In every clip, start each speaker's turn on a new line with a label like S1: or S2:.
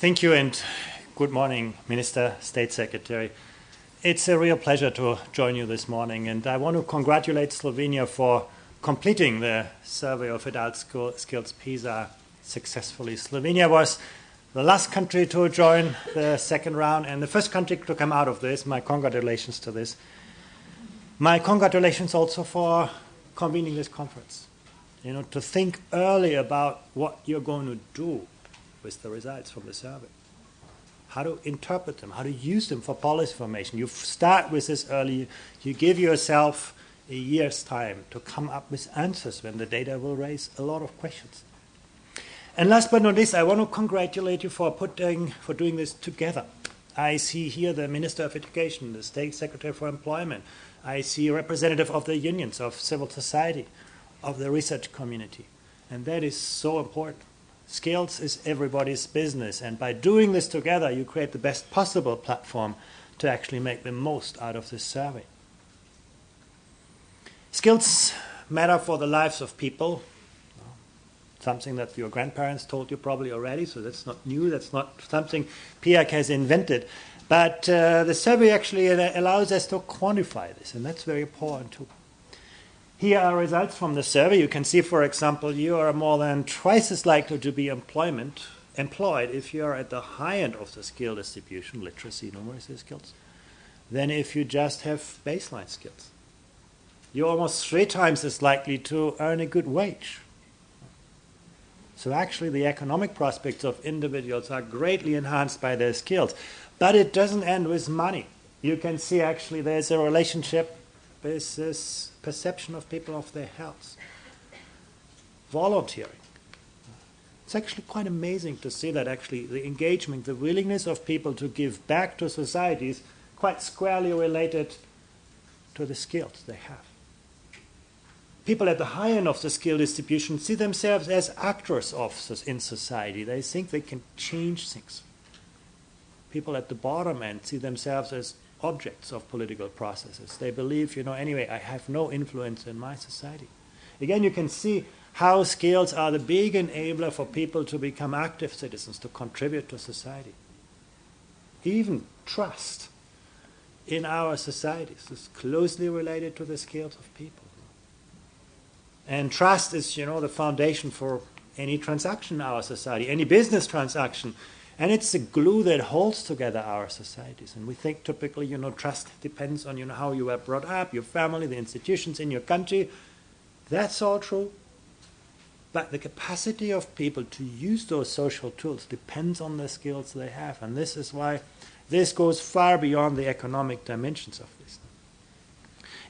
S1: Thank you and good morning, Minister, State Secretary. It's a real pleasure to join you this morning, and I want to congratulate Slovenia for completing the survey of adult skills PISA successfully. Slovenia was the last country to join the second round and the first country to come out of this. My congratulations to this. My congratulations also for convening this conference. You know, to think early about what you're going to do with the results from the survey, how to interpret them, how to use them for policy formation. You start with this early. You give yourself a year's time to come up with answers when the data will raise a lot of questions. And last but not least, I want to congratulate you for doing this together. I see here the Minister of Education, the State Secretary for Employment. I see a representative of the unions, of civil society, of the research community. And that is so important. Skills is everybody's business, and by doing this together, you create the best possible platform to actually make the most out of this survey. Skills matter for the lives of people, something that your grandparents told you probably already, so that's not new, that's not something PIAAC has invented. But the survey actually allows us to quantify this, and that's very important too. Here are results from the survey. You can see, for example, you are more than twice as likely to be employed if you are at the high end of the skill distribution, literacy, numeracy skills, than if you just have baseline skills. You're almost 3 times as likely to earn a good wage. So actually the economic prospects of individuals are greatly enhanced by their skills. But it doesn't end with money. You can see actually there's a relationship with this perception of people of their health. Volunteering. It's actually quite amazing to see that actually the engagement, the willingness of people to give back to society is quite squarely related to the skills they have. People at the high end of the skill distribution see themselves as actors in society. They think they can change things. People at the bottom end see themselves as objects of political processes. They believe, anyway, I have no influence in my society. Again, you can see how skills are the big enabler for people to become active citizens, to contribute to society. Even trust in our societies is closely related to the skills of people. And trust is, the foundation for any transaction in our society, any business transaction. And it's the glue that holds together our societies. And we think typically, trust depends on, how you were brought up, your family, the institutions in your country. That's all true. But the capacity of people to use those social tools depends on the skills they have. And this is why this goes far beyond the economic dimensions of this.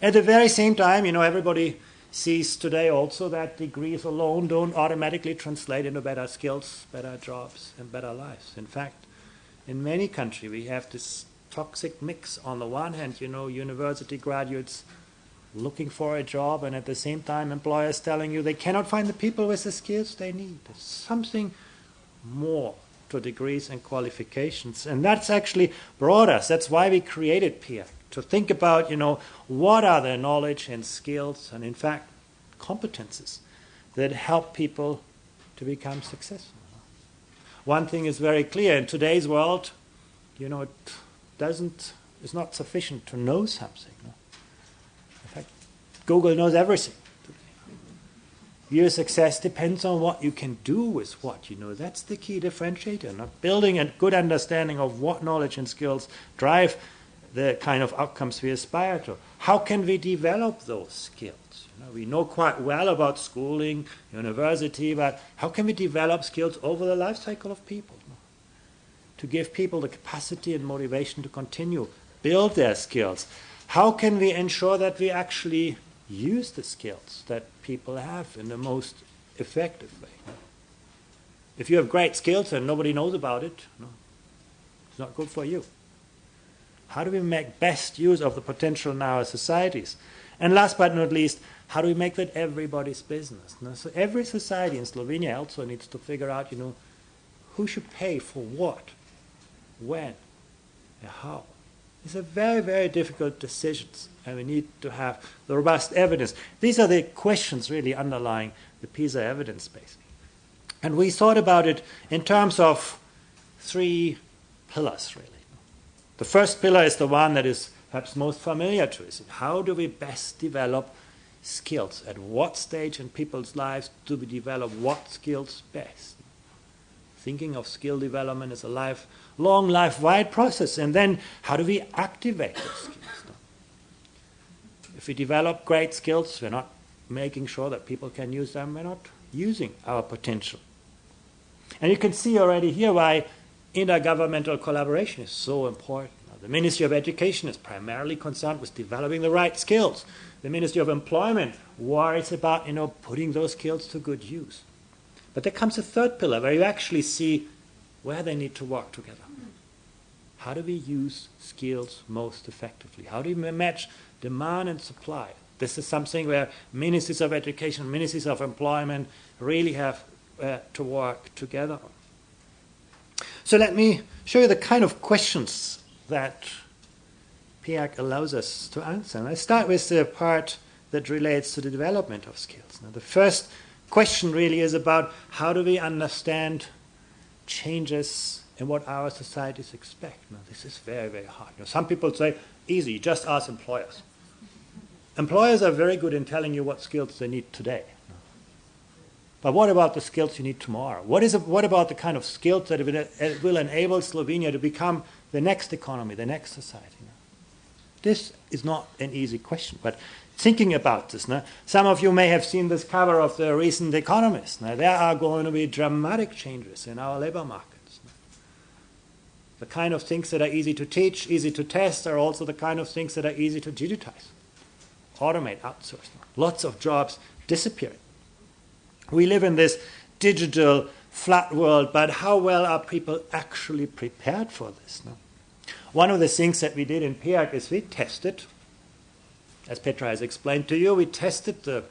S1: At the very same time, everybody sees today also that degrees alone don't automatically translate into better skills, better jobs, and better lives. In fact, in many countries we have this toxic mix. On the one hand, university graduates looking for a job, and at the same time employers telling you they cannot find the people with the skills they need. There's something more to degrees and qualifications, and that's actually brought us. That's why we created PIAAC. To think about, what are the knowledge and skills and, in fact, competences that help people to become successful. One thing is very clear. In today's world, it's not sufficient to know something. No? In fact, Google knows everything today. Your success depends on what you can do with what you know. That's the key differentiator. Not building a good understanding of what knowledge and skills drive the kind of outcomes we aspire to. How can we develop those skills? We know quite well about schooling, university, but how can we develop skills over the life cycle of people? To give people the capacity and motivation to continue, build their skills. How can we ensure that we actually use the skills that people have in the most effective way? If you have great skills and nobody knows about it, it's not good for you. How do we make best use of the potential in our societies? And last but not least, how do we make that everybody's business? So every society in Slovenia also needs to figure out, who should pay for what, when, and how. These are very, very difficult decisions, and we need to have the robust evidence. These are the questions really underlying the PISA evidence base. And we thought about it in terms of three pillars, really. The first pillar is the one that is perhaps most familiar to us. How do we best develop skills? At what stage in people's lives do we develop what skills best? Thinking of skill development as a lifelong, life-wide process. And then how do we activate those skills? If we develop great skills, we're not making sure that people can use them. We're not using our potential. And you can see already here why intergovernmental collaboration is so important. The Ministry of Education is primarily concerned with developing the right skills. The Ministry of Employment worries about, putting those skills to good use. But there comes a third pillar where you actually see where they need to work together. How do we use skills most effectively? How do we match demand and supply? This is something where ministries of education, ministries of employment really have to work together on. So let me show you the kind of questions that PIAAC allows us to answer. And I start with the part that relates to the development of skills. Now, the first question really is about how do we understand changes in what our societies expect. Now, this is very, very hard. Some people say, easy, just ask employers. Employers are very good in telling you what skills they need today. But what about the skills you need tomorrow? What about the kind of skills that will enable Slovenia to become the next economy, the next society? This is not an easy question, but thinking about this, some of you may have seen this cover of the recent Economist. Now, there are going to be dramatic changes in our labor markets. The kind of things that are easy to teach, easy to test, are also the kind of things that are easy to digitize, automate, outsource. Lots of jobs disappearing. We live in this digital, flat world, but how well are people actually prepared for this? One of the things that we did in PIAAC is we tested, as Petra has explained to you, we tested the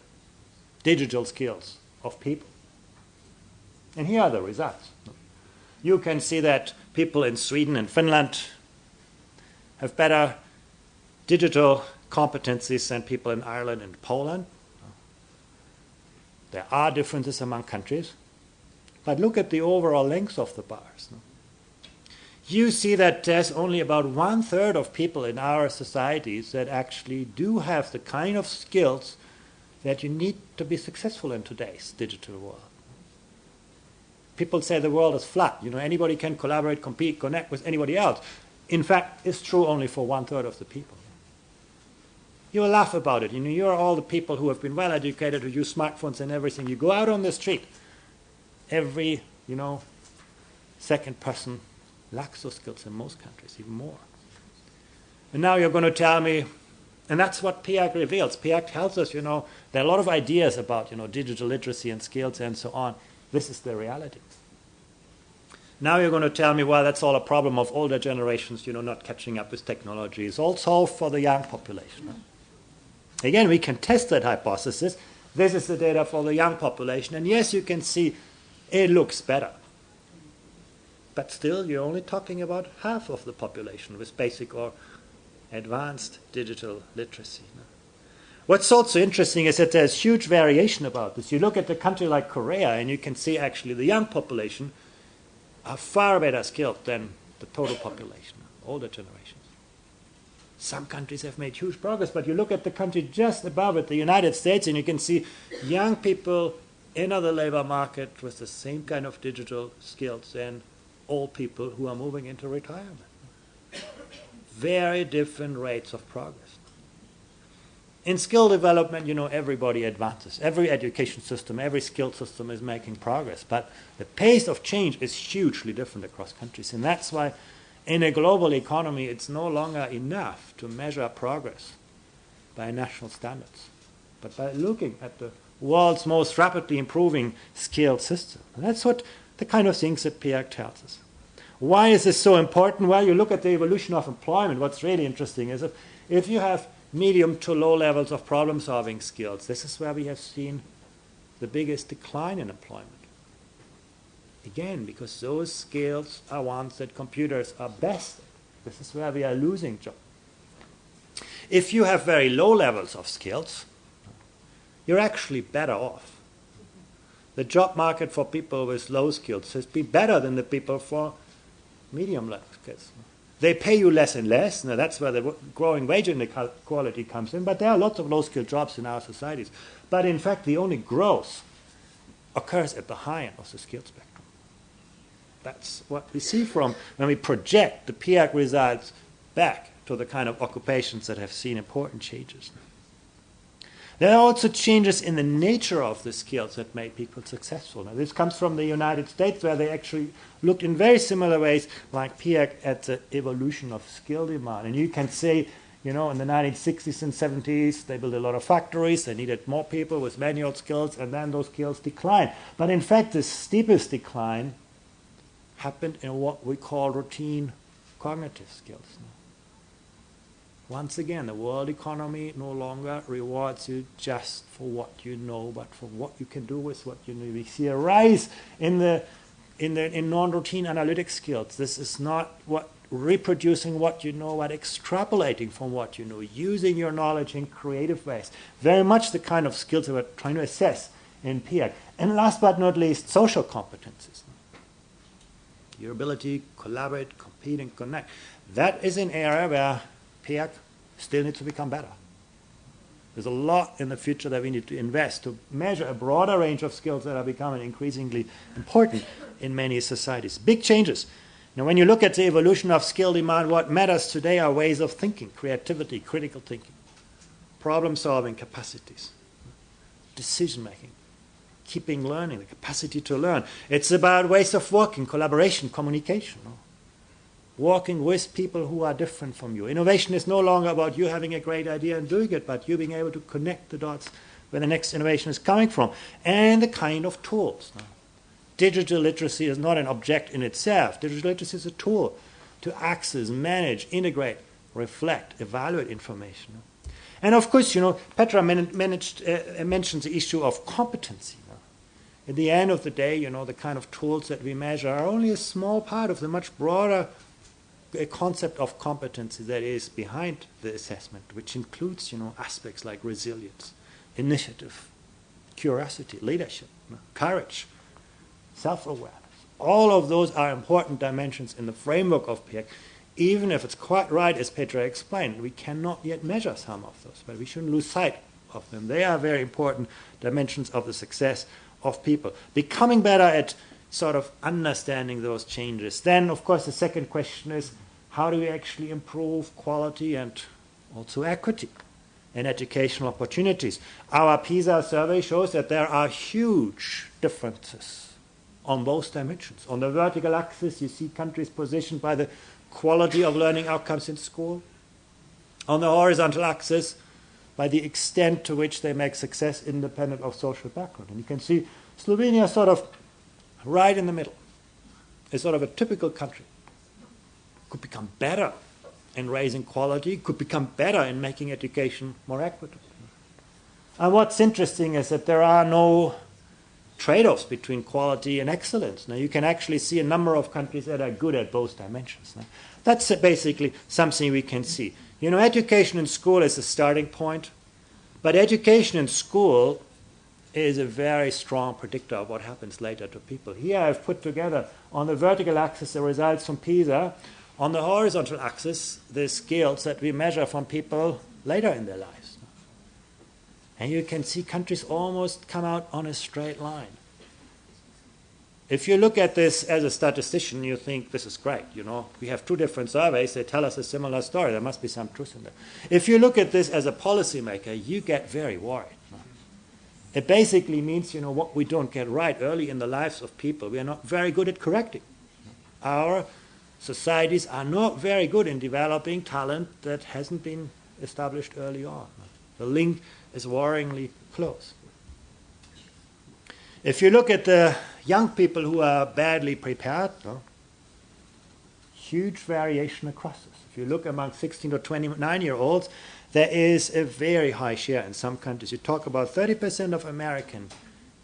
S1: digital skills of people. And here are the results. You can see that people in Sweden and Finland have better digital competencies than people in Ireland and Poland. There are differences among countries, but look at the overall length of the bars. You see that there's only about 1/3 of people in our societies that actually do have the kind of skills that you need to be successful in today's digital world. People say the world is flat. Anybody can collaborate, compete, connect with anybody else. In fact, it's true only for 1/3 of the people. You will laugh about it. You're all the people who have been well educated, who use smartphones and everything. You go out on the street, every, second person lacks those skills in most countries, even more. And now you're going to tell me, and that's what PIAAC reveals. PIAAC tells us, there are a lot of ideas about, digital literacy and skills and so on. This is the reality. Now you're going to tell me, well, that's all a problem of older generations, not catching up with technology. It's all solved for the young population. Right? Again, we can test that hypothesis. This is the data for the young population. And yes, you can see it looks better. But still, you're only talking about half of the population with basic or advanced digital literacy. What's also interesting is that there's huge variation about this. You look at a country like Korea, and you can see actually the young population are far better skilled than the total population, older generations. Some countries have made huge progress, but you look at the country just above it, the United States, and you can see young people enter the labor market with the same kind of digital skills than old people who are moving into retirement. Very different rates of progress. In skill development, everybody advances. Every education system, every skill system is making progress, but the pace of change is hugely different across countries, and that's why in a global economy, it's no longer enough to measure progress by national standards, but by looking at the world's most rapidly improving skilled system. And that's what the kind of things that PIAAC tells us. Why is this so important? Well, you look at the evolution of employment. What's really interesting is if you have medium to low levels of problem-solving skills, this is where we have seen the biggest decline in employment. Again, because those skills are ones that computers are best at. This is where we are losing jobs. If you have very low levels of skills, you're actually better off. The job market for people with low skills has been better than the people for medium level skills. They pay you less and less. Now that's where the growing wage inequality comes in. But there are lots of low-skilled jobs in our societies. But in fact, the only growth occurs at the high end of the skilled spectrum. That's what we see from when we project the PIAAC results back to the kind of occupations that have seen important changes. There are also changes in the nature of the skills that made people successful. Now, this comes from the United States, where they actually looked in very similar ways, like PIAAC, at the evolution of skill demand. And you can say, in the 1960s and 70s, they built a lot of factories, they needed more people with manual skills, and then those skills declined. But in fact, the steepest decline happened in what we call routine cognitive skills. Once again, the world economy no longer rewards you just for what you know, but for what you can do with what you know. We see a rise in non-routine analytic skills. This is not reproducing what you know, but extrapolating from what you know, using your knowledge in creative ways. Very much the kind of skills that we're trying to assess in PIAAC. And last but not least, social competencies. Your ability to collaborate, compete, and connect. That is an area where PIAAC still needs to become better. There's a lot in the future that we need to invest to measure a broader range of skills that are becoming increasingly important in many societies. Big changes. Now, when you look at the evolution of skill demand, what matters today are ways of thinking, creativity, critical thinking, problem-solving capacities, decision-making, keeping learning, the capacity to learn. It's about ways of working, collaboration, communication. Working with people who are different from you. Innovation is no longer about you having a great idea and doing it, but you being able to connect the dots where the next innovation is coming from. And the kind of tools. Digital literacy is not an object in itself. Digital literacy is a tool to access, manage, integrate, reflect, evaluate information. And of course, Petra mentions the issue of competency. At the end of the day, the kind of tools that we measure are only a small part of the much broader concept of competency that is behind the assessment, which includes, aspects like resilience, initiative, curiosity, leadership, courage, self-awareness. All of those are important dimensions in the framework of PIAAC. Even if it's quite right, as Petra explained, we cannot yet measure some of those, but we shouldn't lose sight of them. They are very important dimensions of the success of people. Becoming better at sort of understanding those changes. Then, of course, the second question is, how do we actually improve quality and also equity in educational opportunities? Our PISA survey shows that there are huge differences on both dimensions. On the vertical axis, you see countries positioned by the quality of learning outcomes in school. On the horizontal axis, by the extent to which they make success independent of social background. And you can see Slovenia sort of right in the middle. It's sort of a typical country. Could become better in raising quality, could become better in making education more equitable. And what's interesting is that there are no trade-offs between quality and excellence. Now, you can actually see a number of countries that are good at both dimensions. Now, that's basically something we can see. Education in school is a starting point, but education in school is a very strong predictor of what happens later to people. Here I've put together on the vertical axis the results from PISA, on the horizontal axis the skills that we measure from people later in their lives. And you can see countries almost come out on a straight line. If you look at this as a statistician, you think this is great. We have two different surveys, they tell us a similar story, there must be some truth in there. If you look at this as a policymaker, you get very worried. It basically means, what we don't get right early in the lives of people, we are not very good at correcting. Our societies are not very good in developing talent that hasn't been established early on. The link is worryingly close. If you look at the young people who are badly prepared, huge variation across this. If you look among 16 to 29-year-olds, there is a very high share in some countries. You talk about 30% of American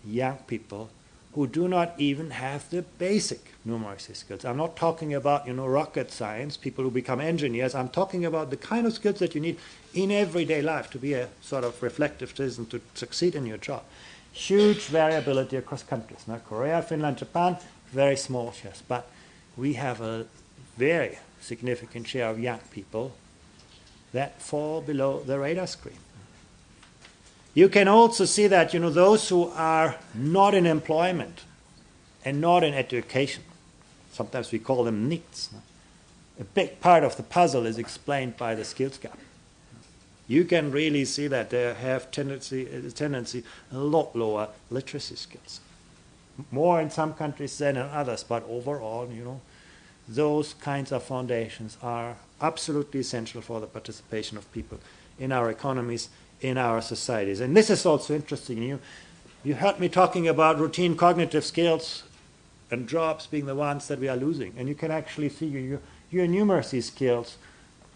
S1: young people who do not even have the basic numeracy skills. I'm not talking about, rocket science, people who become engineers. I'm talking about the kind of skills that you need in everyday life to be a sort of reflective citizen, to succeed in your job. Huge variability across countries. Now, Korea, Finland, Japan, very small shares. But we have a very significant share of young people that fall below the radar screen. You can also see that, those who are not in employment and not in education, sometimes we call them NEETs. A big part of the puzzle is explained by the skills gap. You can really see that they have tendency a lot lower literacy skills. More in some countries than in others, but overall, those kinds of foundations are absolutely essential for the participation of people in our economies, in our societies. And this is also interesting. You heard me talking about routine cognitive skills and jobs being the ones that we are losing. And you can actually see your numeracy skills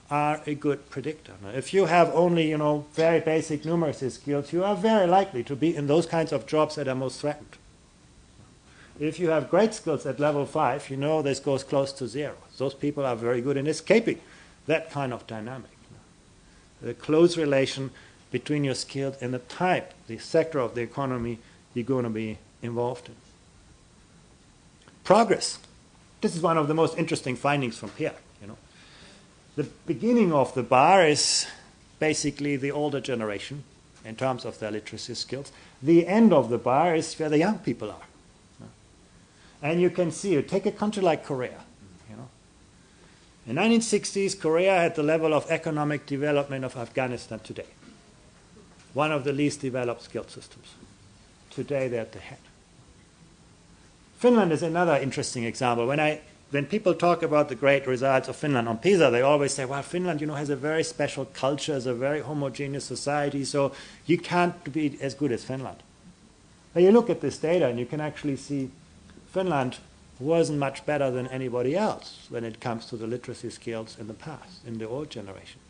S1: are a good predictor. Now, if you have only, very basic numeracy skills, you are very likely to be in those kinds of jobs that are most threatened. If you have great skills at level 5, this goes close to 0. Those people are very good in escaping that kind of dynamic. The close relation between your skills and the type, the sector of the economy you're going to be involved in. Progress. This is one of the most interesting findings from PIAAC. The beginning of the bar is basically the older generation in terms of their literacy skills. The end of the bar is where the young people are. And you can see, you take a country like Korea. In the 1960s, Korea had the level of economic development of Afghanistan today. One of the least developed skilled systems. Today, they're at the head. Finland is another interesting example. When people talk about the great results of Finland on PISA, they always say, well, Finland, has a very special culture, is a very homogeneous society, so you can't be as good as Finland. But you look at this data and you can actually see Finland wasn't much better than anybody else when it comes to the literacy skills in the past, in the old generation.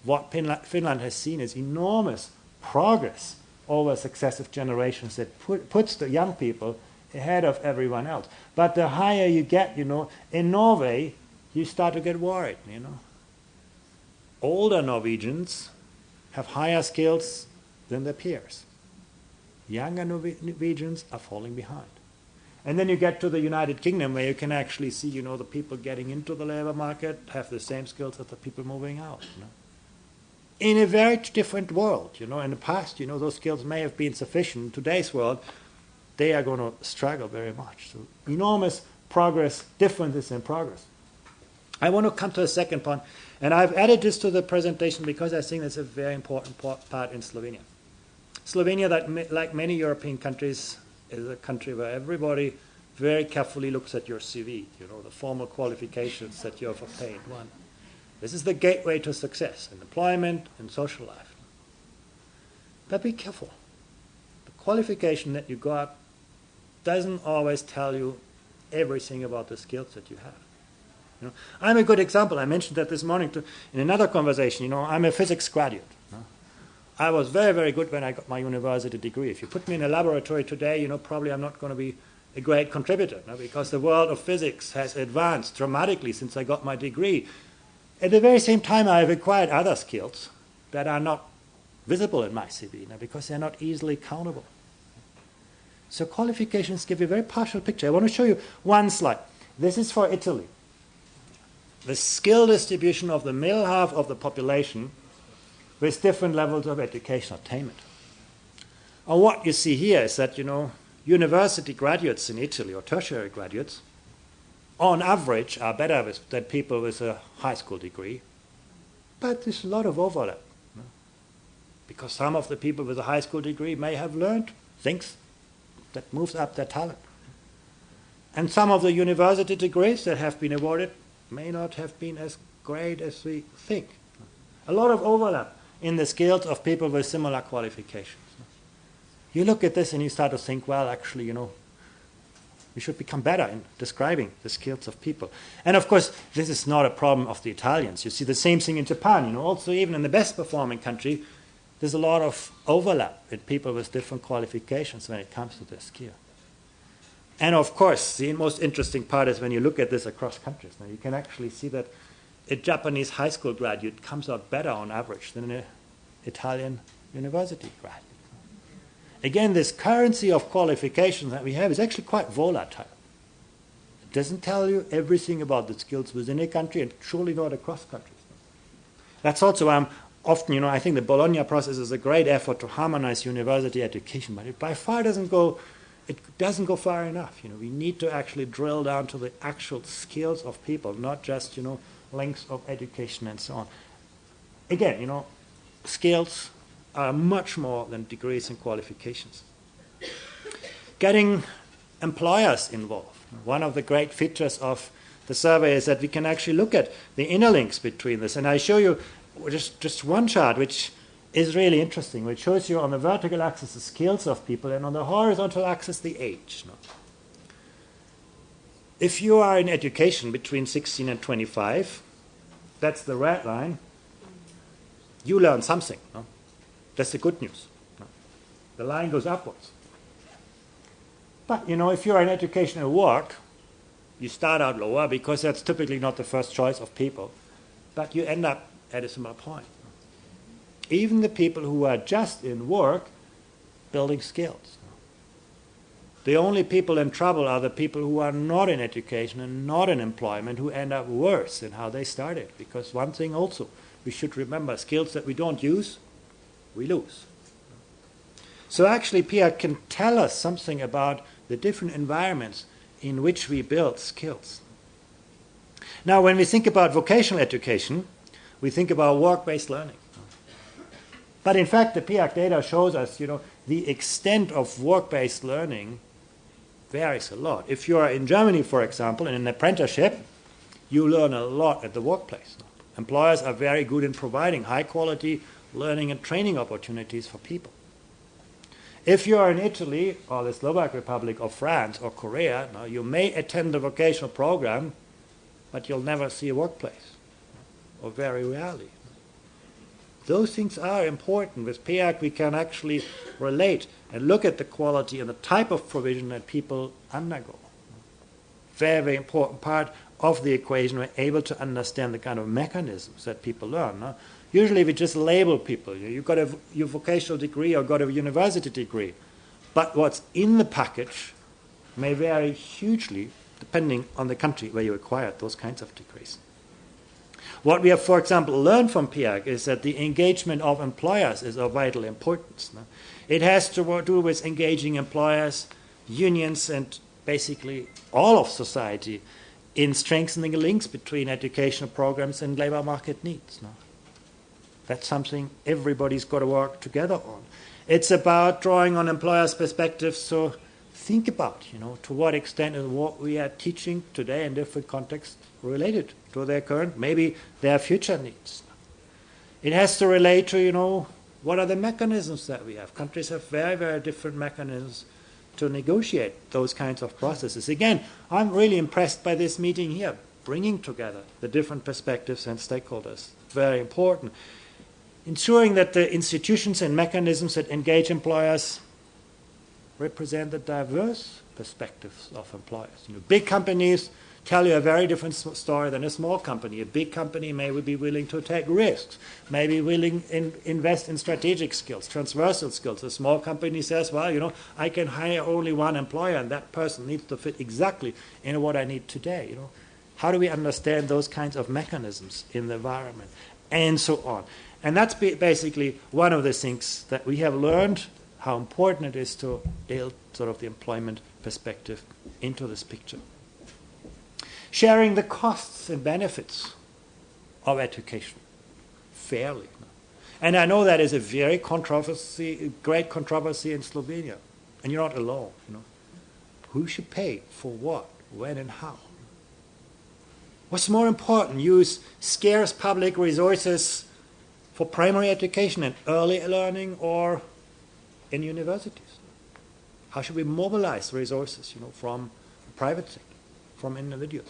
S1: What Finland has seen is enormous progress over successive generations that puts the young people ahead of everyone else. But the higher you get, in Norway, you start to get worried, Older Norwegians have higher skills than their peers. Younger Norwegians are falling behind. And then you get to the United Kingdom where you can actually see, the people getting into the labor market have the same skills as the people moving out. In a very different world, in the past, those skills may have been sufficient. In today's world, they are going to struggle very much. So enormous progress, differences in progress. I want to come to a second point, and I've added this to the presentation because I think it's a very important part in Slovenia. Slovenia, that like many European countries, is a country where everybody very carefully looks at your CV, the formal qualifications that you have obtained. This is the gateway to success in employment and social life. But be careful. The qualification that you got doesn't always tell you everything about the skills that you have. I'm a good example. I mentioned that this morning in another conversation. I'm a physics graduate. I was very, very good when I got my university degree. If you put me in a laboratory today, probably I'm not going to be a great contributor, because the world of physics has advanced dramatically since I got my degree. At the very same time, I have acquired other skills that are not visible in my CV, because they're not easily countable. So qualifications give you a very partial picture. I want to show you one slide. This is for Italy. The skill distribution of the middle half of the population with different levels of education attainment. And what you see here is that, university graduates in Italy, or tertiary graduates, on average are better than people with a high school degree. But there's a lot of overlap. Because some of the people with a high school degree may have learned things that moves up their talent. And some of the university degrees that have been awarded may not have been as great as we think. A lot of overlap in the skills of people with similar qualifications. You look at this and you start to think, well, actually, we should become better in describing the skills of people. And of course, this is not a problem of the Italians. You see the same thing in Japan. Also, even in the best performing country, there's a lot of overlap in people with different qualifications when it comes to their skill. And of course, the most interesting part is when you look at this across countries. Now, you can actually see that a Japanese high school graduate comes out better on average than an Italian university graduate. Again, this currency of qualifications that we have is actually quite volatile. doesn't tell you everything about the skills within a country and surely not across countries. That's also why I'm often, I think the Bologna process is a great effort to harmonize university education, but it by far doesn't go far enough. We need to actually drill down to the actual skills of people, not just, lengths of education and so on. Again, skills are much more than degrees and qualifications. Getting employers involved. One of the great features of the survey is that we can actually look at the interlinks between this. And I show you just one chart which is really interesting, which shows you on the vertical axis the skills of people and on the horizontal axis the age. If you are in education between 16 and 25, that's the red line, you learn something. That's the good news. The line goes upwards. But, if you're in education and work, you start out lower because that's typically not the first choice of people. But you end up at a similar point. Even the people who are just in work, building skills. The only people in trouble are the people who are not in education and not in employment, who end up worse than how they started. Because one thing also, we should remember, skills that we don't use, we lose. So actually, PIAAC can tell us something about the different environments in which we build skills. Now, when we think about vocational education, we think about work-based learning. But in fact, the PIAAC data shows us, the extent of work-based learning varies a lot. If you are in Germany, for example, in an apprenticeship, you learn a lot at the workplace. Employers are very good in providing high-quality learning and training opportunities for people. If you are in Italy or the Slovak Republic or France or Korea, you may attend a vocational program, but you'll never see a workplace, or very rarely. Those things are important. With PIAAC, we can actually relate and look at the quality and the type of provision that people undergo. Very, very important part of the equation. We're able to understand the kind of mechanisms that people learn. Usually we just label people. You got your vocational degree or got a university degree. But what's in the package may vary hugely depending on the country where you acquired those kinds of degrees. What we have, for example, learned from PIAAC is that the engagement of employers is of vital importance. It has to do with engaging employers, unions, and basically all of society in strengthening links between educational programs and labor market needs. That's something everybody's got to work together on. It's about drawing on employers' perspectives, so think about, to what extent is what we are teaching today in different contexts related to their current, maybe their future needs. It has to relate to, what are the mechanisms that we have. Countries have very, very different mechanisms to negotiate those kinds of processes. Again, I'm really impressed by this meeting here, bringing together the different perspectives and stakeholders. Very important. Ensuring that the institutions and mechanisms that engage employers represent the diverse perspectives of employers. Big companies tell you a very different story than a small company. A big company may be willing to take risks, may be willing to invest in strategic skills, transversal skills. A small company says, well, I can hire only one employer and that person needs to fit exactly in what I need today. How do we understand those kinds of mechanisms in the environment? And so on. And that's basically one of the things that we have learned, how important it is to build sort of the employment perspective into this picture. Sharing the costs and benefits of education fairly. And I know that is a very great controversy in Slovenia. And you're not alone. Who should pay for what, when and how? What's more important? Use scarce public resources for primary education and early learning or in universities? How should we mobilize resources, from the private sector, from individuals?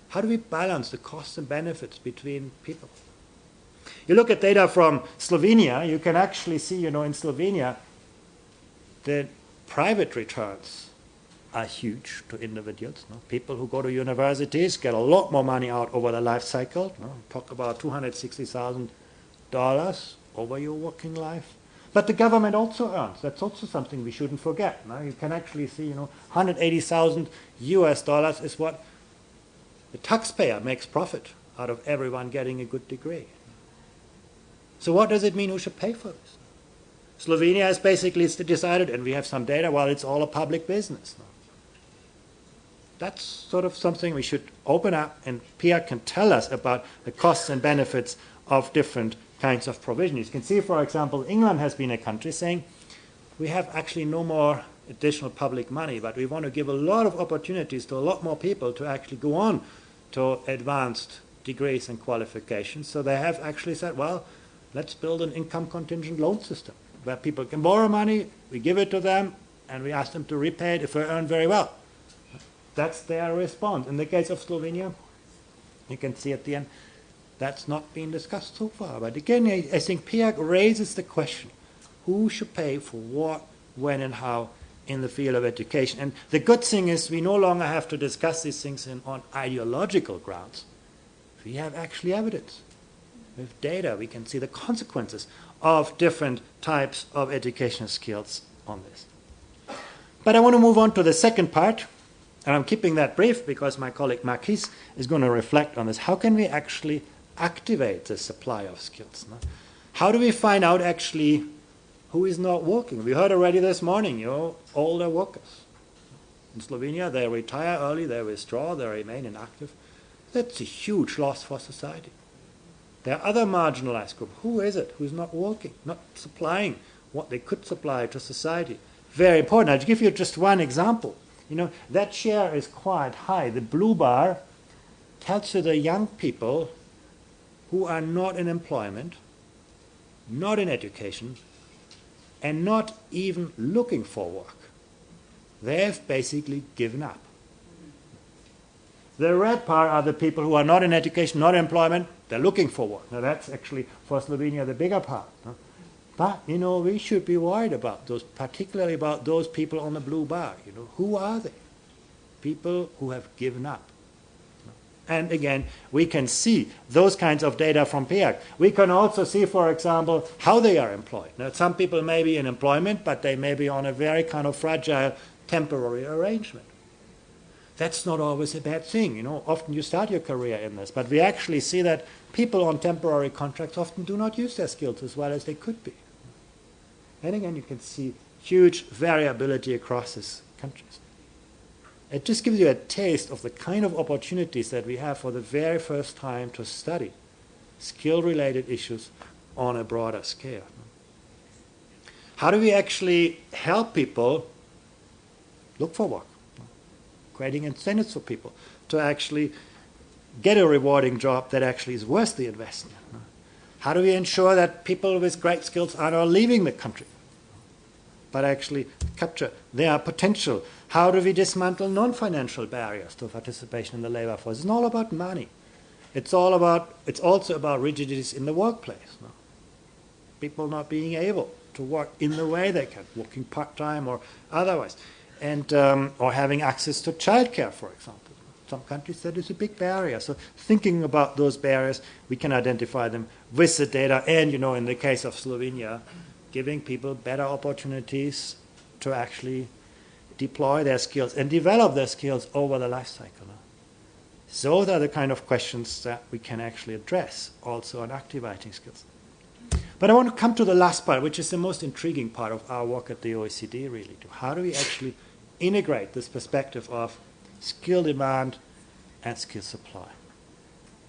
S1: How do we balance the costs and benefits between people? You look at data from Slovenia, you can actually see, in Slovenia, the private returns are huge to individuals. People who go to universities get a lot more money out over the life cycle. Talk about $260,000 over your working life. But the government also earns. That's also something we shouldn't forget. Now you can actually see, 180,000 US dollars is what the taxpayer makes profit out of everyone getting a good degree. So what does it mean who should pay for this? Slovenia has basically decided, and we have some data, well, it's all a public business. That's sort of something we should open up, and PIAAC can tell us about the costs and benefits of different kinds of provision. You can see, for example, England has been a country saying, we have actually no more additional public money, but we want to give a lot of opportunities to a lot more people to actually go on to advanced degrees and qualifications. So they have actually said, well, let's build an income contingent loan system where people can borrow money, we give it to them, and we ask them to repay it if they earn very well. That's their response. In the case of Slovenia, you can see at the end, that's not been discussed so far. But again, I think PIAAC raises the question, who should pay for what, when, and how in the field of education? And the good thing is we no longer have to discuss these things on ideological grounds. We have actually evidence. With data, we can see the consequences of different types of educational skills on this. But I want to move on to the second part, and I'm keeping that brief because my colleague Marquis is going to reflect on this. How can we actually activate the supply of skills? No? How do we find out actually who is not working? We heard already this morning, older workers. In Slovenia, they retire early, they withdraw, they remain inactive. That's a huge loss for society. There are other marginalized groups. Who is it who's not working, not supplying what they could supply to society? Very important. I'll give you just one example. That share is quite high. The blue bar tells you the young people who are not in employment, not in education, and not even looking for work. They have basically given up. The red part are the people who are not in education, not in employment, they're looking for work. Now that's actually, for Slovenia, the bigger part. But, we should be worried about those, particularly about those people on the blue bar. Who are they? People who have given up. And again, we can see those kinds of data from PIAAC. We can also see, for example, how they are employed. Now, some people may be in employment, but they may be on a very kind of fragile temporary arrangement. That's not always a bad thing. Often you start your career in this, but we actually see that people on temporary contracts often do not use their skills as well as they could be. And again, you can see huge variability across these countries. It just gives you a taste of the kind of opportunities that we have for the very first time to study skill-related issues on a broader scale. How do we actually help people look for work? Creating incentives for people to actually get a rewarding job that actually is worth the investment. How do we ensure that people with great skills are not leaving the country, but actually capture their potential? How do we dismantle non-financial barriers to participation in the labor force? It's not all about money. It's also about rigidities in the workplace. People not being able to work in the way they can, working part-time or otherwise, and or having access to childcare, for example. Some countries that is a big barrier. So thinking about those barriers, we can identify them with the data, and in the case of Slovenia, giving people better opportunities to actually deploy their skills and develop their skills over the life cycle. Those are the kind of questions that we can actually address also on activating skills. But I want to come to the last part, which is the most intriguing part of our work at the OECD, really. How do we actually integrate this perspective of skill demand and skill supply?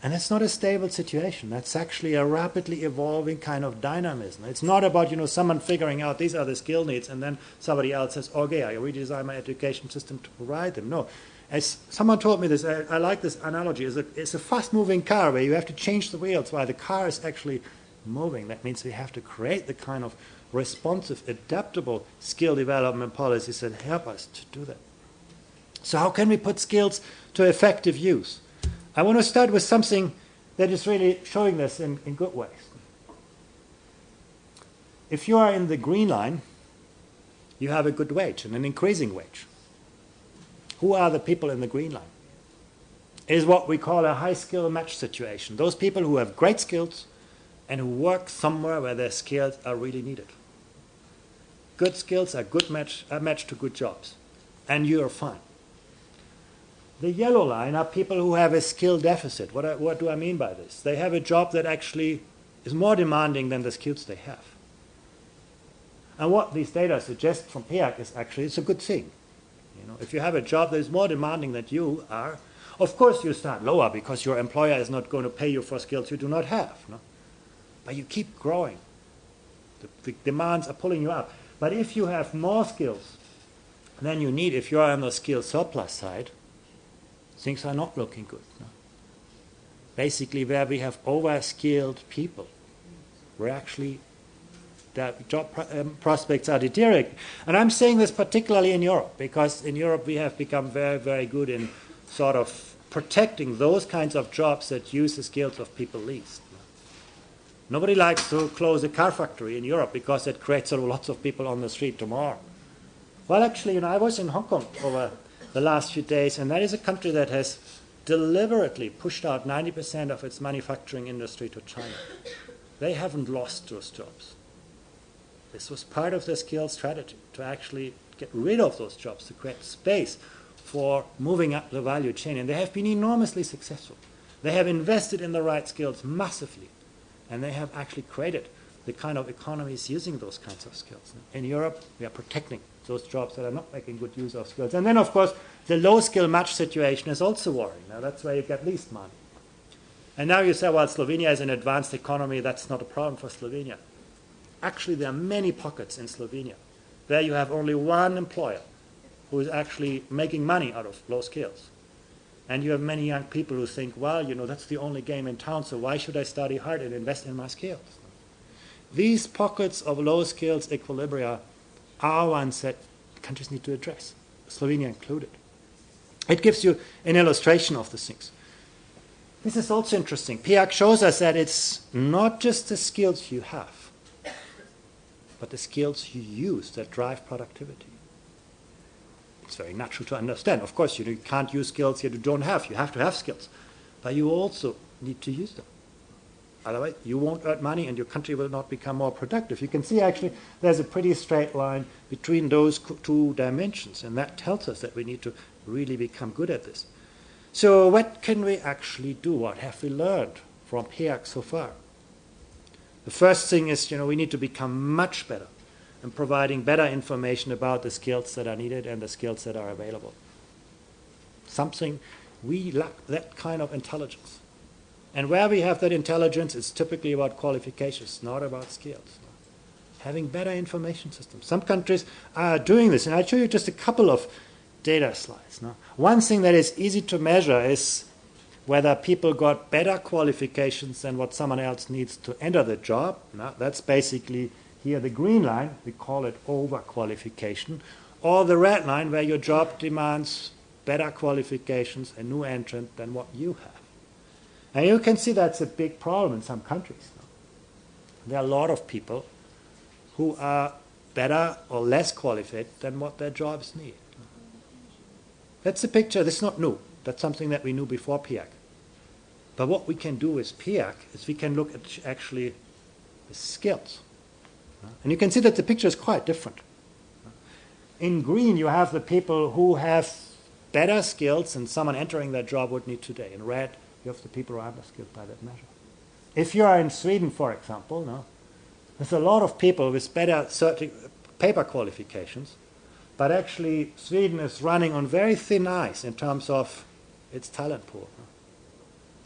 S1: And it's not a stable situation. That's actually a rapidly evolving kind of dynamism. It's not about, someone figuring out these are the skill needs and then somebody else says, okay, I redesign my education system to provide them. No. As someone told me this, I like this analogy. It's a fast-moving car where you have to change the wheels while the car is actually moving. That means we have to create the kind of responsive, adaptable skill development policies that help us to do that. So how can we put skills to effective use? I want to start with something that is really showing this in good ways. If you are in the green line, you have a good wage and an increasing wage. Who are the people in the green line? It is what we call a high skill match situation. Those people who have great skills and who work somewhere where their skills are really needed. good skills are a match to good jobs, and you are fine. The yellow line are people who have a skill deficit. What do I mean by this? They have a job that actually is more demanding than the skills they have. And what these data suggest from PIAAC is actually it's a good thing. If you have a job that is more demanding than you are, of course you start lower because your employer is not going to pay you for skills you do not have. No? But you keep growing. The demands are pulling you up. But if you have more skills than you need, if you are on the skill surplus side, things are not looking good. No? Basically, where we have over-skilled people, we're actually the job prospects are deteriorating. And I'm saying this particularly in Europe, because in Europe we have become very, very good in sort of protecting those kinds of jobs that use the skills of people least. Nobody likes to close a car factory in Europe because it creates lots of people on the street tomorrow. Well, actually, I was in Hong Kong over the last few days, and that is a country that has deliberately pushed out 90% of its manufacturing industry to China. They haven't lost those jobs. This was part of their skills strategy, to actually get rid of those jobs, to create space for moving up the value chain. And they have been enormously successful. They have invested in the right skills massively. And they have actually created the kind of economies using those kinds of skills. In Europe, we are protecting those jobs that are not making good use of skills. And then, of course, the low-skill match situation is also worrying. Now, that's where you get least money. And now you say, well, Slovenia is an advanced economy. That's not a problem for Slovenia. Actually, there are many pockets in Slovenia where you have only one employer who is actually making money out of low skills. And you have many young people who think, well, that's the only game in town, so why should I study hard and invest in my skills? These pockets of low skills equilibria are ones that countries need to address, Slovenia included. It gives you an illustration of the things. This is also interesting. PIAAC shows us that it's not just the skills you have, but the skills you use that drive productivity. It's very natural to understand. Of course, you can't use skills you don't have. You have to have skills. But you also need to use them. Otherwise, you won't earn money and your country will not become more productive. You can see, actually, there's a pretty straight line between those two dimensions. And that tells us that we need to really become good at this. So what can we actually do? What have we learned from PIAAC so far? The first thing is, we need to become much better in providing better information about the skills that are needed and the skills that are available. Something we lack that kind of intelligence. And where we have that intelligence, it's typically about qualifications, not about skills. Having better information systems. Some countries are doing this, and I'll show you just a couple of data slides. One thing that is easy to measure is whether people got better qualifications than what someone else needs to enter the job. Now, that's basically here the green line, we call it overqualification, or the red line where your job demands better qualifications, a new entrant than what you have. And you can see that's a big problem in some countries. There are a lot of people who are better or less qualified than what their jobs need. That's a picture, this is not new. That's something that we knew before PIAAC. But what we can do with PIAAC is we can look at actually the skills. And you can see that the picture is quite different. In green, you have the people who have better skills than someone entering that job would need today. In red, you have the people who are underskilled by that measure. If you are in Sweden, for example, there's a lot of people with better paper qualifications, but actually Sweden is running on very thin ice in terms of its talent pool.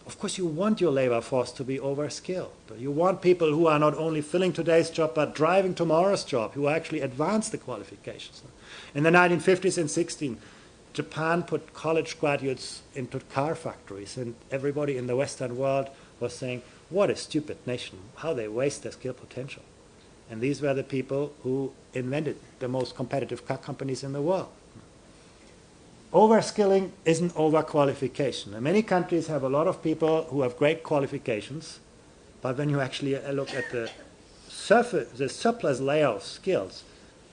S1: Of course, you want your labor force to be overskilled. You want people who are not only filling today's job, but driving tomorrow's job, who actually advance the qualifications. In the 1950s and 60s, Japan put college graduates into car factories, and everybody in the Western world was saying, what a stupid nation, how they waste their skill potential. And these were the people who invented the most competitive car companies in the world. Overskilling isn't overqualification. And many countries have a lot of people who have great qualifications, but when you actually look at the surplus layer of skills,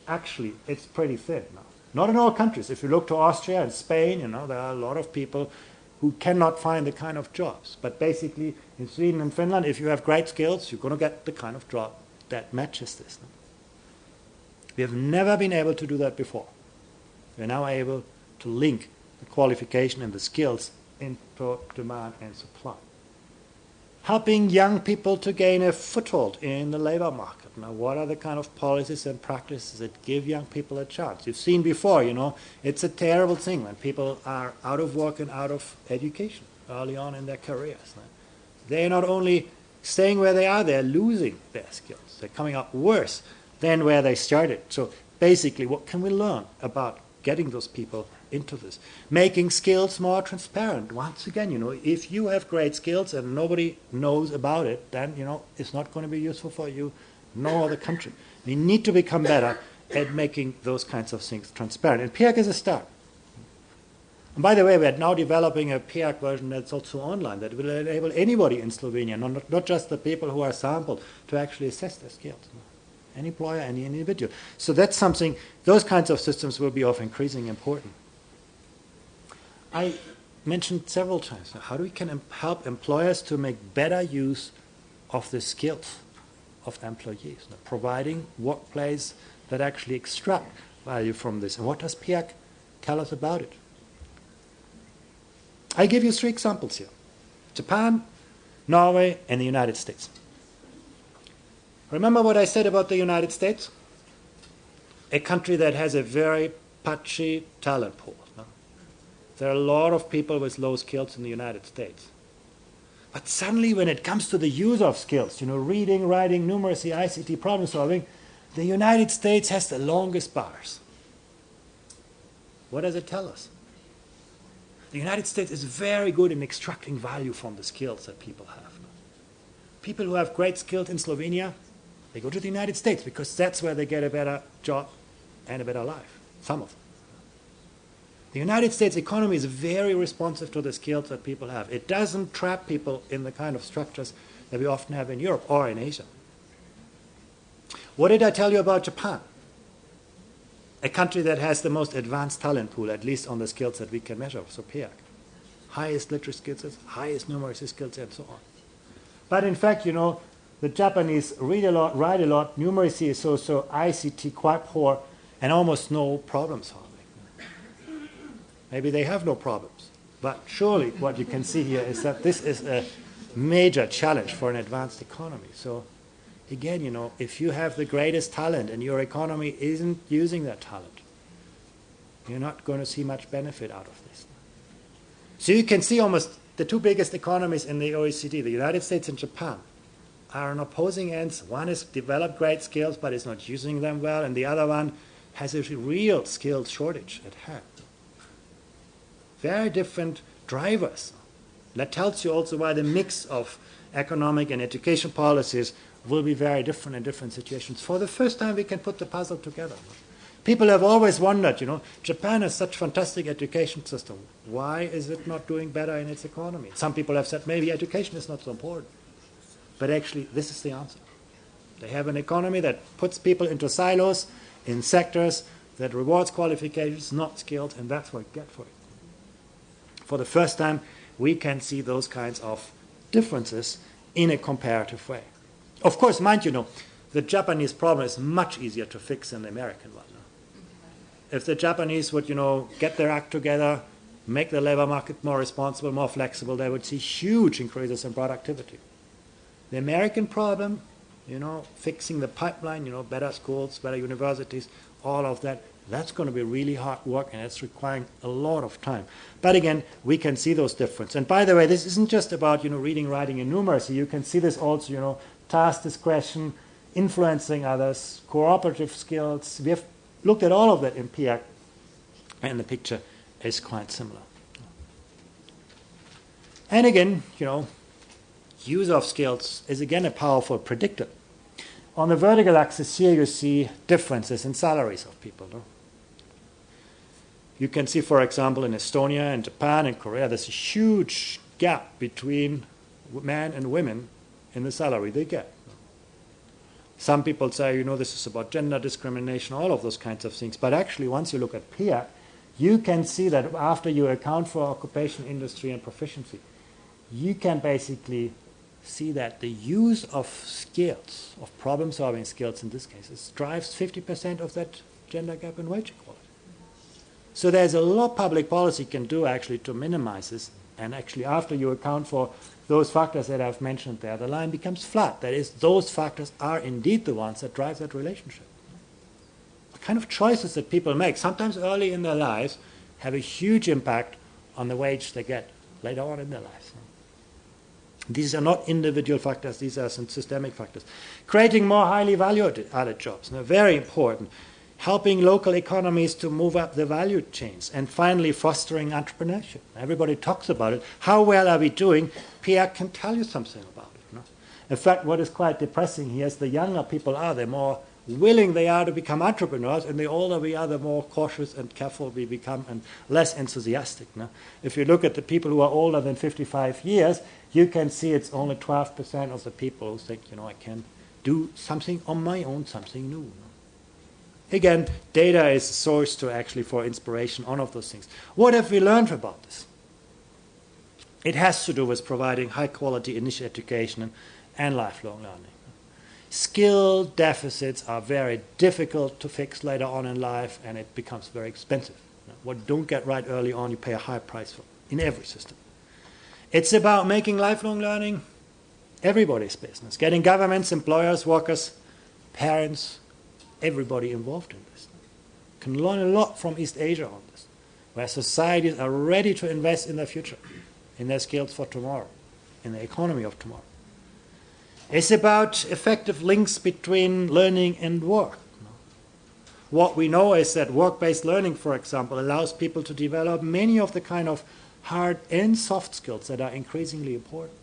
S1: actually it's pretty thin now. Not in all countries. If you look to Austria and Spain, there are a lot of people who cannot find the kind of jobs. But basically, in Sweden and Finland, if you have great skills, you're going to get the kind of job that matches this. We have never been able to do that before. We are now able to link the qualification and the skills into demand and supply. Helping young people to gain a foothold in the labor market. Now, what are the kind of policies and practices that give young people a chance? You've seen before, it's a terrible thing when people are out of work and out of education early on in their careers. They're not only staying where they are, they're losing their skills. They're coming out worse than where they started. So basically, what can we learn about getting those people into this? Making skills more transparent. Once again, if you have great skills and nobody knows about it, then, it's not going to be useful for you, nor the country. We need to become better at making those kinds of things transparent. And PIAAC is a start. And by the way, we're now developing a PIAAC version that's also online, that will enable anybody in Slovenia, not just the people who are sampled, to actually assess their skills. Any employer, any individual. So that's something, those kinds of systems will be of increasing importance. I mentioned several times how we can help employers to make better use of the skills of employees, providing workplace that actually extract value from this. And what does PIAAC tell us about it? I give you 3 examples here: Japan, Norway, and the United States. Remember what I said about the United States? A country that has a very patchy talent pool. No? There are a lot of people with low skills in the United States. But suddenly when it comes to the use of skills, reading, writing, numeracy, ICT, problem solving, the United States has the longest bars. What does it tell us? The United States is very good in extracting value from the skills that people have. People who have great skills in Slovenia, they go to the United States because that's where they get a better job and a better life, some of them. The United States economy is very responsive to the skills that people have. It doesn't trap people in the kind of structures that we often have in Europe or in Asia. What did I tell you about Japan? A country that has the most advanced talent pool, at least on the skills that we can measure, so PIAAC. Highest literacy skills, highest numeracy skills, and so on. But in fact, the Japanese read a lot, write a lot, numeracy is so, ICT quite poor, and almost no problem solving. Maybe they have no problems. But surely what you can see here is that this is a major challenge for an advanced economy. So again, if you have the greatest talent and your economy isn't using that talent, you're not going to see much benefit out of this. So you can see almost the 2 biggest economies in the OECD, the United States and Japan, are on opposing ends. One has developed great skills but is not using them well, and the other one has a real skills shortage at hand. Very different drivers. That tells you also why the mix of economic and education policies will be very different in different situations. For the first time, we can put the puzzle together. People have always wondered, Japan has such fantastic education system. Why is it not doing better in its economy? Some people have said maybe education is not so important. But actually, this is the answer. They have an economy that puts people into silos, in sectors, that rewards qualifications, not skills, and that's what we get for it. For the first time, we can see those kinds of differences in a comparative way. Of course, mind you, the Japanese problem is much easier to fix than the American one. If the Japanese would, get their act together, make the labor market more responsible, more flexible, they would see huge increases in productivity. The American problem, fixing the pipeline, better schools, better universities, all of that, that's going to be really hard work, and it's requiring a lot of time. But again, we can see those differences. And by the way, this isn't just about reading, writing, and numeracy. You can see this also, task discretion, influencing others, cooperative skills. We have looked at all of that in PIAAC, and the picture is quite similar. And again, use of skills is again a powerful predictor. On the vertical axis here, you see differences in salaries of people. You can see, for example, in Estonia and Japan and Korea, there's a huge gap between men and women in the salary they get. Some people say, this is about gender discrimination, all of those kinds of things. But actually, once you look at PIAAC, you can see that after you account for occupation, industry, and proficiency, you can basically see that the use of skills, of problem-solving skills in this case, drives 50% of that gender gap in wage equality. So there's a lot public policy can do actually to minimize this, and actually after you account for those factors that I've mentioned there, the line becomes flat. That is, those factors are indeed the ones that drive that relationship. The kind of choices that people make, sometimes early in their lives, have a huge impact on the wage they get later on in their lives. These are not individual factors, these are some systemic factors. Creating more highly value-added jobs, very important. Helping local economies to move up the value chains. And finally, fostering entrepreneurship. Everybody talks about it. How well are we doing? PIAAC can tell you something about it. In fact, what is quite depressing here is the younger people are, the more willing they are to become entrepreneurs, and the older we are, the more cautious and careful we become and less enthusiastic. If you look at the people who are older than 55 years, you can see it's only 12% of the people who think, I can do something on my own, something new. Again, data is a source for inspiration on of those things. What have we learned about this? It has to do with providing high-quality initial education and lifelong learning. Skill deficits are very difficult to fix later on in life, and it becomes very expensive. What you don't get right early on, you pay a high price for in every system. It's about making lifelong learning everybody's business, getting governments, employers, workers, parents, everybody involved in this. Can learn a lot from East Asia on this, where societies are ready to invest in their future, in their skills for tomorrow, in the economy of tomorrow. It's about effective links between learning and work. What we know is that work-based learning, for example, allows people to develop many of the kind of hard and soft skills that are increasingly important.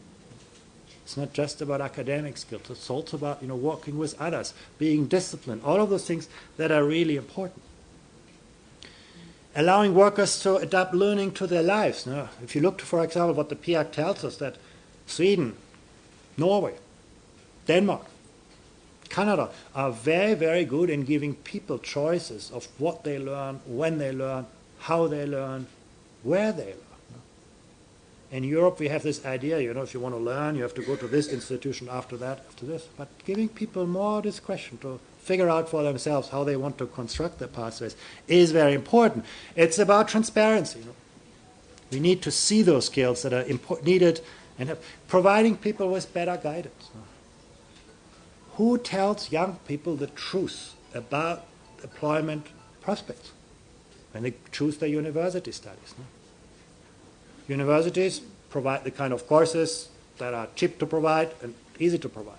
S1: It's not just about academic skills. It's also about working with others, being disciplined, all of those things that are really important. Allowing workers to adapt learning to their lives. If you look to, for example, what the PIAAC tells us, that Sweden, Norway, Denmark, Canada are very, very good in giving people choices of what they learn, when they learn, how they learn, where they learn. In Europe, we have this idea, if you want to learn, you have to go to this institution, after that, after this. But giving people more discretion to figure out for themselves how they want to construct their pathways is very important. It's about transparency. We need to see those skills that are needed and providing people with better guidance. Who tells young people the truth about employment prospects when they choose their university studies? Universities provide the kind of courses that are cheap to provide and easy to provide.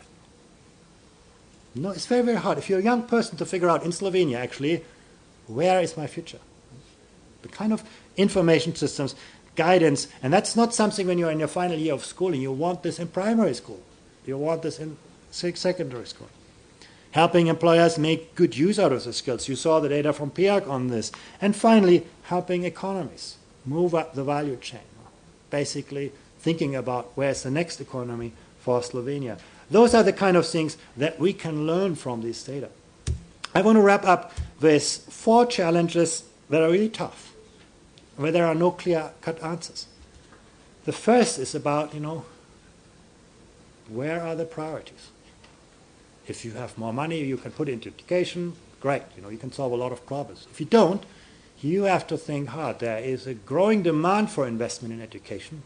S1: It's very, very hard. If you're a young person, to figure out in Slovenia, actually, where is my future? The kind of information systems, guidance, and that's not something when you're in your final year of schooling. You want this in primary school. You want this in secondary school. Helping employers make good use out of the skills. You saw the data from PIAAC on this. And finally, helping economies move up the value chain. Basically thinking about where's the next economy for Slovenia. Those are the kind of things that we can learn from this data. I want to wrap up with 4 challenges that are really tough, where there are no clear-cut answers. The first is about, where are the priorities? If you have more money, you can put it into education, great, you can solve a lot of problems. If you don't, you have to think hard. There is a growing demand for investment in education.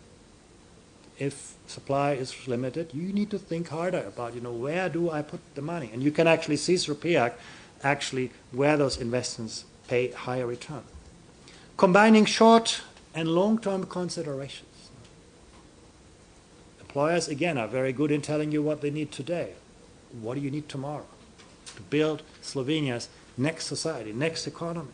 S1: If supply is limited, you need to think harder about, where do I put the money? And you can actually see through PIAAC actually where those investments pay higher return. Combining short and long-term considerations. Employers, again, are very good in telling you what they need today. What do you need tomorrow to build Slovenia's next society, next economy?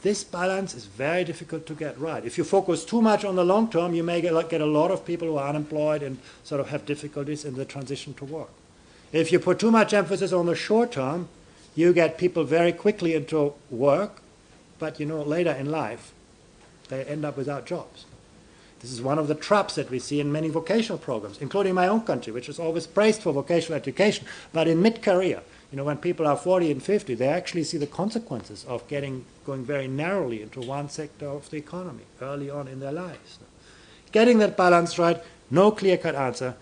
S1: This balance is very difficult to get right. If you focus too much on the long term, you may get a lot of people who are unemployed and sort of have difficulties in the transition to work. If you put too much emphasis on the short term, you get people very quickly into work, but later in life, they end up without jobs. This is one of the traps that we see in many vocational programs, including my own country, which is always praised for vocational education, but in mid-career, when people are 40 and 50, they actually see the consequences of going very narrowly into one sector of the economy early on in their lives. Getting that balance right, no clear-cut answer.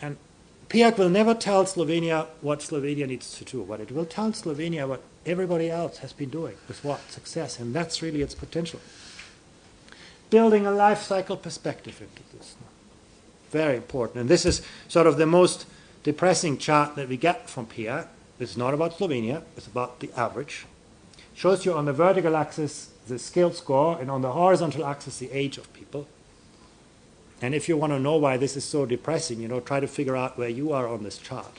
S1: And PIAAC will never tell Slovenia what Slovenia needs to do, but it will tell Slovenia what everybody else has been doing with what success, and that's really its potential. Building a life cycle perspective into this. Very important. And this is sort of the most depressing chart that we get from PIAAC. It's not about Slovenia, it's about the average. Shows you on the vertical axis the skill score, and on the horizontal axis the age of people. And if you want to know why this is so depressing, try to figure out where you are on this chart.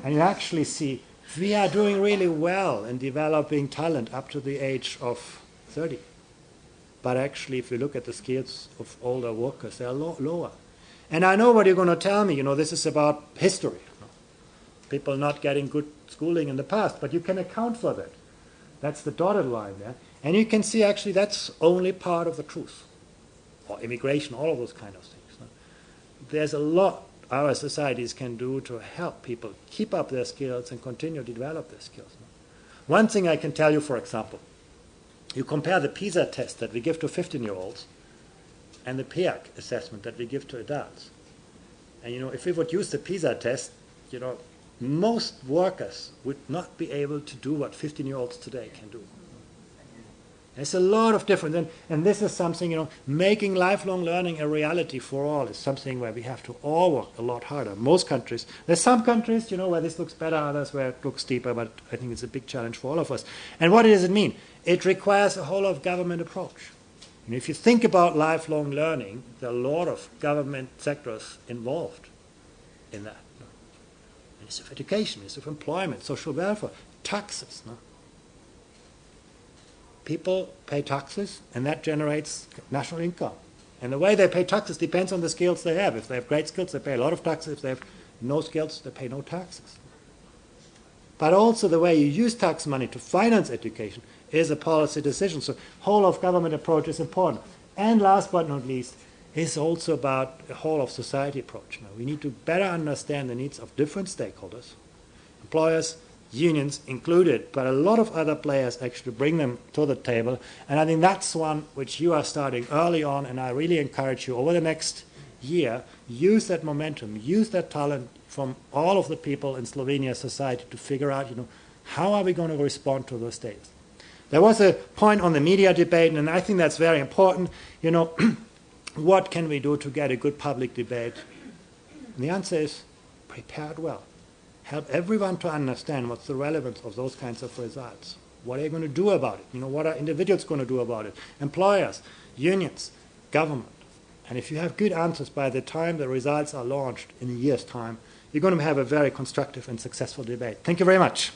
S1: And you actually see we are doing really well in developing talent up to the age of 30. But actually, if you look at the skills of older workers, they are lower. And I know what you're going to tell me, this is about history. People not getting good schooling in the past, but you can account for that. That's the dotted line there. And you can see actually that's only part of the truth. Or immigration, all of those kind of things. There's a lot our societies can do to help people keep up their skills and continue to develop their skills. One thing I can tell you, for example, you compare the PISA test that we give to 15-year-olds and the PIAAC assessment that we give to adults. And if we would use the PISA test, most workers would not be able to do what 15-year-olds today can do. There's a lot of difference, and this is something, making lifelong learning a reality for all is something where we have to all work a lot harder. Most countries, there's some countries, where this looks better, others where it looks deeper, but I think it's a big challenge for all of us. And what does it mean? It requires a whole of government approach. And if you think about lifelong learning, there are a lot of government sectors involved in that. Ministry of Education, Ministry of Employment, Social Welfare, taxes. People pay taxes, and that generates national income. And the way they pay taxes depends on the skills they have. If they have great skills, they pay a lot of taxes. If they have no skills, they pay no taxes. But also the way you use tax money to finance education is a policy decision. So whole of government approach is important. And last but not least, is also about a whole of society approach. Now, we need to better understand the needs of different stakeholders, employers, unions included, but a lot of other players actually bring them to the table. And I think that's one which you are starting early on, and I really encourage you over the next year, use that momentum, use that talent from all of the people in Slovenia society to figure out, how are we going to respond to those days. There was a point on the media debate, and I think that's very important, what can we do to get a good public debate? And the answer is prepare it well. Help everyone to understand what's the relevance of those kinds of results. What are you going to do about it? What are individuals going to do about it? Employers, unions, government. And if you have good answers by the time the results are launched in a year's time, you're going to have a very constructive and successful debate. Thank you very much.